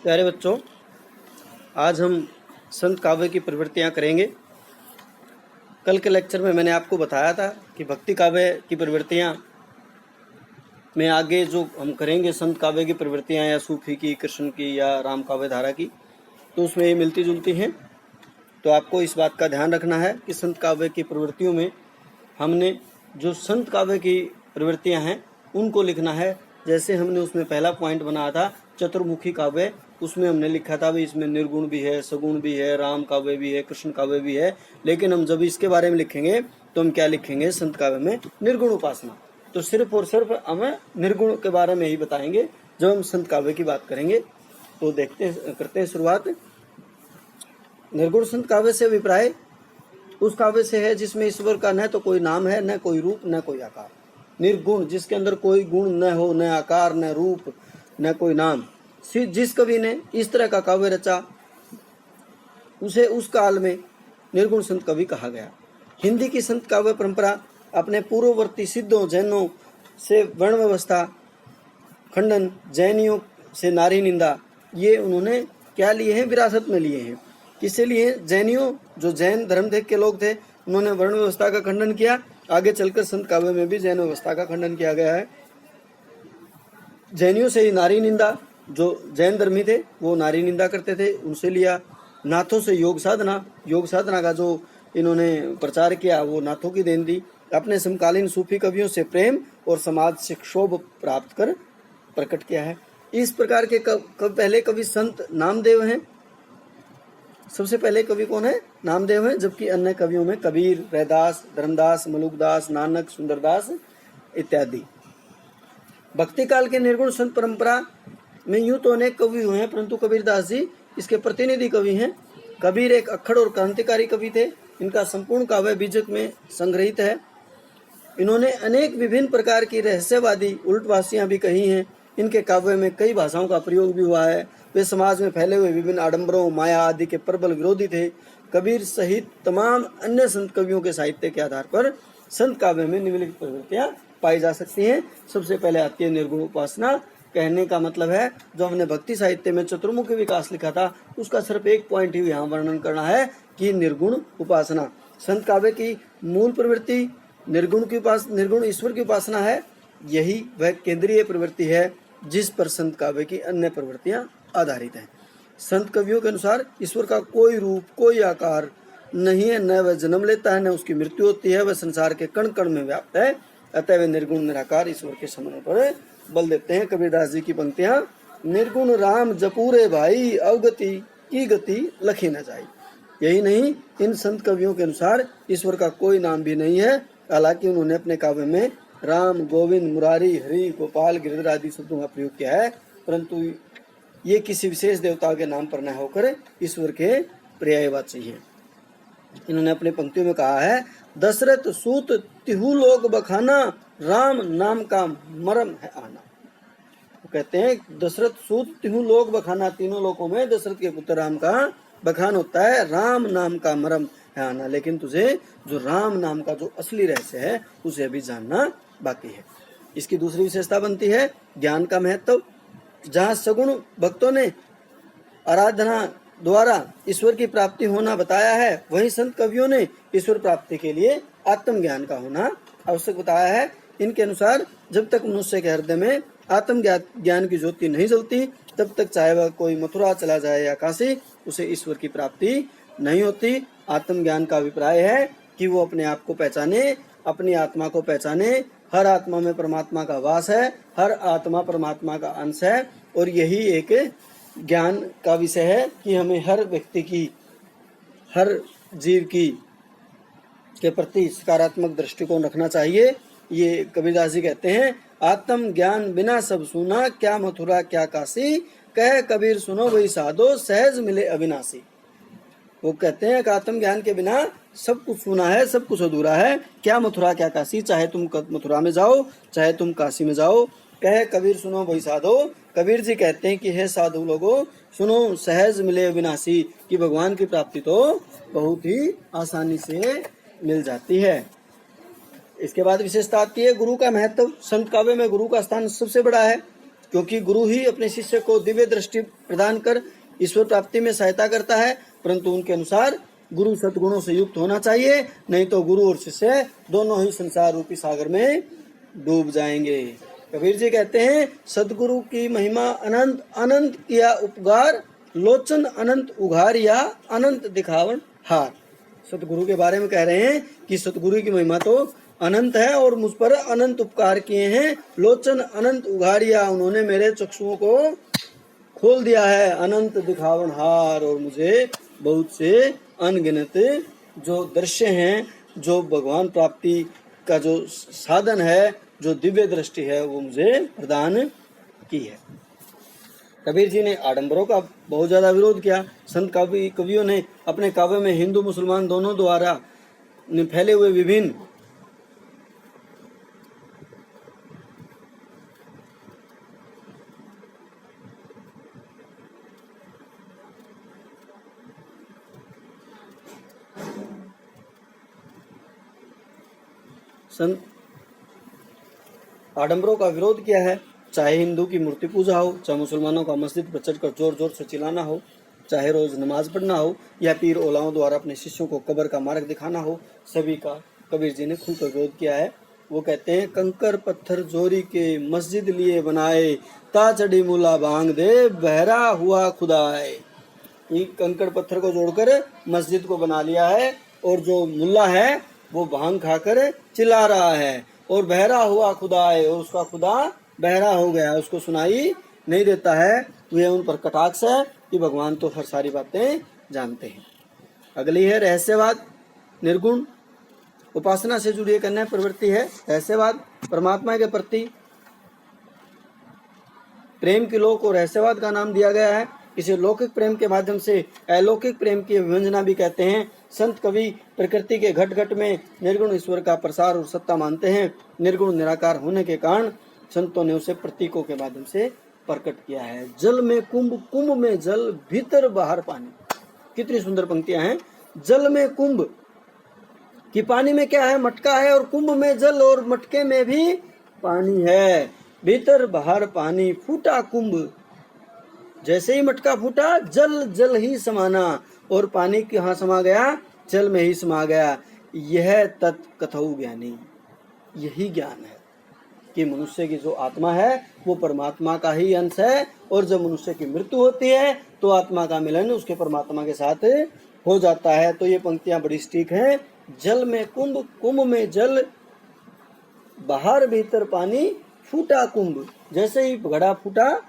प्यारे बच्चों, आज हम संत काव्य की प्रवृत्तियाँ करेंगे। कल के लेक्चर में मैंने आपको बताया था कि भक्ति काव्य की प्रवृत्तियाँ में आगे जो हम करेंगे संत काव्य की प्रवृत्तियाँ या सूफी की, कृष्ण की या राम काव्य धारा की, तो उसमें ये मिलती जुलती हैं। तो आपको इस बात का ध्यान रखना है कि संत काव्य की प्रवृत्तियों में हमने जो संत काव्य की प्रवृत्तियाँ हैं उनको लिखना है। जैसे हमने उसमें पहला पॉइंट बनाया था चतुर्मुखी काव्य, उसमें हमने लिखा था भाई इसमें निर्गुण भी है, सगुण भी है, राम काव्य भी है, कृष्ण काव्य भी है। लेकिन हम जब इसके बारे में लिखेंगे तो हम क्या लिखेंगे, संत काव्य में निर्गुण उपासना। तो सिर्फ और सिर्फ हमें निर्गुण के बारे में ही बताएंगे जब हम संत काव्य की बात करेंगे। तो करते हैं शुरुआत। निर्गुण संत काव्य से अभिप्राय उस काव्य से है जिसमें ईश्वर का न तो कोई नाम है, न कोई रूप, न कोई आकार। निर्गुण, जिसके अंदर कोई गुण न हो, न आकार, न रूप, न कोई नाम। जिस कवि ने इस तरह का काव्य रचा उसे उस काल में निर्गुण संत कवि कहा गया। हिंदी की संत काव्य परंपरा अपने पूर्ववर्ती सिद्धों, जैनों से वर्ण व्यवस्था खंडन, जैनियों से नारी निंदा, ये उन्होंने क्या लिए हैं, विरासत में लिए हैं। किसे लिए? जैनियों, जो जैन धर्म के लोग थे, उन्होंने वर्ण व्यवस्था का खंडन किया। आगे चलकर संत काव्य में भी जैन व्यवस्था का खंडन किया गया है। जैनियों से ही नारी निंदा, जो जैन धर्मी थे वो नारी निंदा करते थे, उनसे लिया। नाथों से योग साधना का जो इन्होंने प्रचार किया वो नाथों की देन दी। अपने समकालीन सूफी कवियों से प्रेम और समाज से क्षोभ प्राप्त कर प्रकट किया है। इस प्रकार के पहले कवि संत नामदेव हैं। सबसे पहले कवि कौन है? नामदेव हैं। जबकि अन्य कवियों में कबीर, रैदास, धर्मदास, मलुकदास, नानक, सुंदरदास इत्यादि। भक्ति काल के निर्गुण संत परंपरा में यूं तो अनेक कवि हुए हैं, परंतु कबीरदास जी इसके प्रतिनिधि कवि हैं। कबीर एक अक्खड़ और क्रांतिकारी कवि थे। इनका संपूर्ण काव्य बीजक में संग्रहित है। इन्होंने अनेक विभिन्न प्रकार की रहस्यवादी उल्टवासियां भी कही हैं। इनके काव्य में कई भाषाओं का प्रयोग भी हुआ है। वे समाज में फैले हुए विभिन्न आडंबरों, माया आदि के प्रबल विरोधी थे। कबीर सहित तमाम अन्य संत कवियों के साहित्य के आधार पर संत काव्य में निम्नलिखित प्रवृत्तियां पाई जा सकती हैं। सबसे पहले आती है निर्गुण उपासना। कहने का मतलब है जो हमने भक्ति साहित्य में चतुर्मुखी विकास लिखा था उसका सिर्फ एक पॉइंट ही यहाँ वर्णन करना है कि निर्गुण उपासना। संत काव्य की मूल प्रवृत्ति निर्गुण ईश्वर की उपासना है। यही वह केंद्रीय प्रवृत्ति है जिस पर संत काव्य की अन्य प्रवृत्तियां आधारित हैं। संत कवियों के अनुसार ईश्वर का कोई रूप, कोई आकार नहीं है, न वह जन्म लेता है, न उसकी मृत्यु होती है। वह संसार के कण कण में व्याप्त है। अतः वे निर्गुण निराकार ईश्वर के समन्वय पर बल देते हैं। कबीरदास जी की पंक्तियां, निर्गुण राम जपूरे भाई, अवगति की गति लखी न जाई। यही नहीं, इन संत कवियों के अनुसार ईश्वर का कोई नाम भी नहीं है। हालांकि उन्होंने अपने काव्य में राम, गोविंद, मुरारी, हरि, गोपाल, गिरिधर आदि शब्दों का प्रयोग किया है, परंतु ये किसी विशेष देवता के नाम पर न होकर ईश्वर के पर्यायवाची हैं। इन्होंने अपनी पंक्तियों में कहा है, दशरथ सूत तिहु लोक बखाना, राम नाम का मरम है आना। वो कहते हैं दशरथ सूत तिहु लोक बखाना, तीनों लोकों में दशरथ के पुत्र राम का बखान होता है, राम नाम का मरम है आना। लेकिन तुझे जो राम नाम का जो असली रहस्य है उसे अभी जानना बाकी है। इसकी दूसरी विशेषता बनती है ज्ञान का महत्व। जहाँ सगुण भक्तों ने आराधना द्वारा ईश्वर की प्राप्ति होना बताया है, वहीं संत कवियों ने ईश्वर प्राप्ति के लिए आत्मज्ञान का होना आवश्यक बताया है। इनके अनुसार जब तक मनुष्य के हृदय में आत्म ज्ञान की ज्योति नहीं जलती तब तक चाहे वह कोई मथुरा चला जाए या काशी, उसे ईश्वर की प्राप्ति नहीं होती। आत्मज्ञान का अभिप्राय है कि वो अपने आप को पहचाने, अपनी आत्मा को पहचाने। हर आत्मा में परमात्मा का वास है, हर आत्मा परमात्मा का अंश है। और यही एक ज्ञान का विषय है कि हमें हर व्यक्ति की, हर जीव की के प्रति सकारात्मक दृष्टिकोण रखना चाहिए। ये कबीरदास जी कहते हैं, आत्म ज्ञान बिना सब सुना, क्या मथुरा क्या काशी, कह कबीर सुनो वही साधो, सहज मिले अविनाशी। वो कहते हैं कि आत्म ज्ञान के बिना सब कुछ सुना है, सब कुछ अधूरा है। क्या मथुरा क्या काशी, चाहे तुम मथुरा में जाओ चाहे तुम काशी में जाओ। कह कबीर सुनो वही साधो। कबीर जी कहते हैं कि हे साधु लोगों सुनो, सहज मिले अविनाशी, कि भगवान की प्राप्ति तो बहुत ही आसानी से मिल जाती है। इसके बाद विशेषता आती है गुरु का महत्व। संत काव्य में गुरु का स्थान सबसे बड़ा है। क्योंकि गुरु ही अपने शिष्य को दिव्य दृष्टि प्रदान कर ईश्वर प्राप्ति में सहायता करता है, परंतु उनके अनुसार गुरु सद्गुणों से युक्त होना चाहिए, नहीं तो गुरु और शिष्य दोनों ही संसार रूपी सागर में डूब जाएंगे। कबीर जी कहते हैं, सदगुरु की महिमा अनंत, अनंत किया उपकार, लोचन अनंत उघार या अनंत दिखावन हार। सतगुरु के बारे में कह रहे हैं कि सतगुरु की महिमा तो अनंत है और मुझ पर अनंत उपकार किए हैं। लोचन अनंत उघारिया, उन्होंने मेरे चक्षुओं को खोल दिया है, अनंत दिखावन हार, और मुझे बहुत से अनगिनत जो दृश्य हैं, जो भगवान प्राप्ति का जो साधन है, जो दिव्य दृष्टि है, वो मुझे प्रदान की है। कबीर जी ने आडंबरों का बहुत ज्यादा विरोध किया। संत कवियों ने अपने काव्य में हिंदू मुसलमान दोनों द्वारा फैले हुए विभिन्न आडंबरों का विरोध किया है। चाहे हिंदू की मूर्ति पूजा हो, चाहे मुसलमानों का मस्जिद पर चढ़कर जोर जोर से चिल्लाना हो, चाहे रोज नमाज पढ़ना हो, या पीर ओलाओं द्वारा अपने शिष्यों को कब्र का मार्ग दिखाना हो, सभी का कबीर जी ने खुलकर विरोध किया है। वो कहते हैं, कंकर पत्थर जोरी के मस्जिद लिए बनाए, ता चढ़ी मुला भांग दे बहरा हुआ खुदाए। ये कंकड़ पत्थर को जोड़कर मस्जिद को बना लिया है, और जो मुल्ला है वो भांग खाकर चिल्ला रहा है, और बहरा हुआ खुदा है, और उसका खुदा बहरा हो गया, उसको सुनाई नहीं देता है। वे उन पर कटाक्ष है कि भगवान तो हर सारी बातें जानते हैं। अगली है रहस्यवाद, निर्गुण उपासना से जुड़ी एक अन्य प्रवृत्ति है रहस्यवाद। परमात्मा के प्रति प्रेम की लोक को रहस्यवाद का नाम दिया गया है। इसे लौकिक प्रेम के माध्यम से अलौकिक प्रेम की विभंजना भी कहते हैं। संत कवि प्रकृति के घट घट में निर्गुण ईश्वर का प्रसार और सत्ता मानते हैं। निर्गुण निराकार होने के कारण संतों ने उसे प्रतीकों के माध्यम से प्रकट किया है। जल में कुंभ, कुंभ में जल, भीतर बाहर पानी। कितनी सुंदर पंक्तियां हैं। जल में कुंभ, कि पानी में क्या है, मटका है, और कुंभ में जल और मटके में भी पानी है। भीतर बाहर पानी, फूटा कुंभ, जैसे ही मटका फूटा जल जल ही समाना, और पानी कहाँ समा गया, जल में ही समा गया। यह तत्कथौ ज्ञानी, यही ज्ञान है कि मनुष्य की जो आत्मा है वो परमात्मा का ही अंश है, और जब मनुष्य की मृत्यु होती है तो आत्मा का मिलन उसके परमात्मा के साथ हो जाता है। तो ये पंक्तियां बड़ी सटीक हैं। जल में कुंभ, कुंभ में जल, बाहर भीतर पानी, फूटा कुंभ, जैसे ही घड़ा फूटा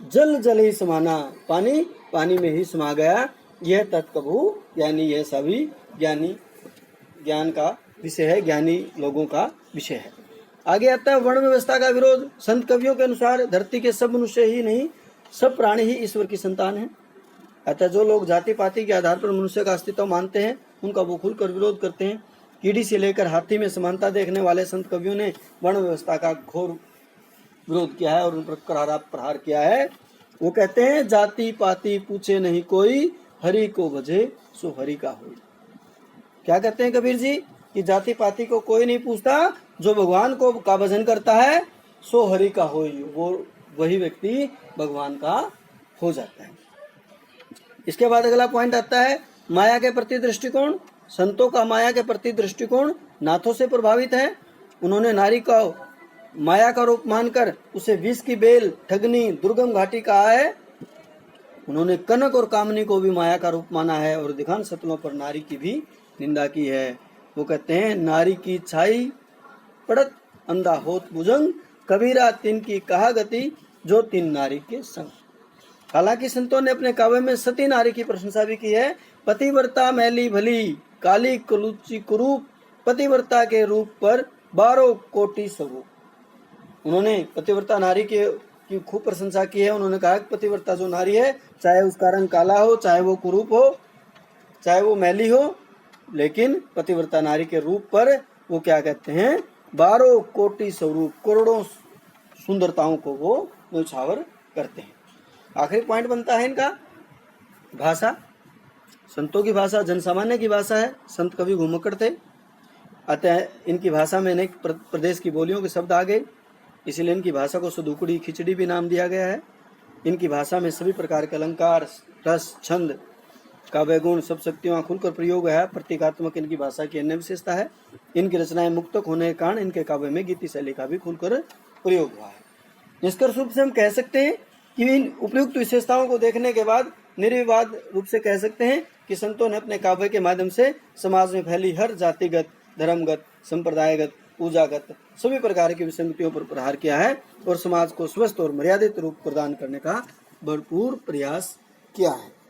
जल जल ही समाना, पानी पानी में ही समा गया। यह तत्कभू, यानी यह सभी ज्ञानी ज्ञान का विषय है, ज्ञानी लोगों का विषय है। आगे आता है वर्ण व्यवस्था का विरोध। संत कवियों के अनुसार धरती के सब मनुष्य ही नहीं, सब प्राणी ही ईश्वर की संतान है। अतः जो लोग जाति पाति के आधार पर मनुष्य का अस्तित्व मानते हैं, उनका वो खुलकर विरोध करते हैं। कीड़ी से लेकर हाथी में समानता देखने वाले संत कवियों ने वर्ण व्यवस्था का घोर विरोध किया है और उन पर करारा प्रहार किया है। वो कहते हैं, जाति पाति पूछे नहीं कोई, हरि को भजे सो हरि का होई। क्या कहते हैं कबीर जी कि जाति पाति को कोई नहीं पूछता, जो भगवान को का भजन करता है सो हरि का होई, वो वही व्यक्ति भगवान का हो जाता है। इसके बाद अगला पॉइंट आता है माया के प्रति दृष्टिकोण। संतों का माया के प्रति दृष्टिकोण नाथों से प्रभावित है। उन्होंने नारी को माया का रूप मानकर उसे विष की बेल, ठगनी, दुर्गम घाटी कहा है। उन्होंने कनक और कामनी को भी माया का रूप माना है और दिखान सतलों पर नारी की भी निंदा की है। वो कहते हैं, नारी की छाई पड़त अंधा होत भुजंग, कबीरा तिन की कहा गति, जो तीन नारी के संग। हालांकि संतों ने अपने काव्य में सती नारी की प्रशंसा भी की है। पतिव्रता मैली भली, काली कलुची कुरूप, पतिव्रता के रूप पर 12 कोटि स्वरूप। उन्होंने पतिव्रता नारी की खूब प्रशंसा की है। उन्होंने कहा कि पतिव्रता जो नारी है, चाहे उसका रंग काला हो, चाहे वो कुरूप हो, चाहे वो मैली हो, लेकिन पतिव्रता नारी के रूप पर वो क्या कहते हैं, 12 कोटि स्वरूप, करोड़ों सुंदरताओं को वो न्यौछावर करते हैं। आखिरी पॉइंट बनता है इनका भाषा। संतों की भाषा जनसामान्य की भाषा है। संत कवि घुमक्कड़ थे, अतः इनकी भाषा में अनेक प्रदेश की बोलियों के शब्द आ गए। इसलिए इनकी भाषा को सुदुकड़ी खिचड़ी भी नाम दिया गया है। इनकी भाषा में सभी प्रकार के अलंकार, रस, छंद, काव्य गुण, सब शक्तियों का खुलकर प्रयोग है। प्रतीकात्मक इनकी भाषा की अन्य विशेषता है। इनकी रचनाएं मुक्तक होने के कारण इनके काव्य में गीति शैली का भी खुलकर प्रयोग हुआ है। निष्कर्ष रूप से हम कह सकते हैं कि इन उपयुक्त विशेषताओं को देखने के बाद निर्विवाद रूप से कह सकते हैं कि संतों ने अपने काव्य के माध्यम से समाज में फैली हर जातिगत, धर्मगत, संप्रदायगत, पूजागत सभी प्रकार की विसंगतियों पर प्रहार किया है और समाज को स्वस्थ और मर्यादित रूप प्रदान करने का भरपूर प्रयास किया है।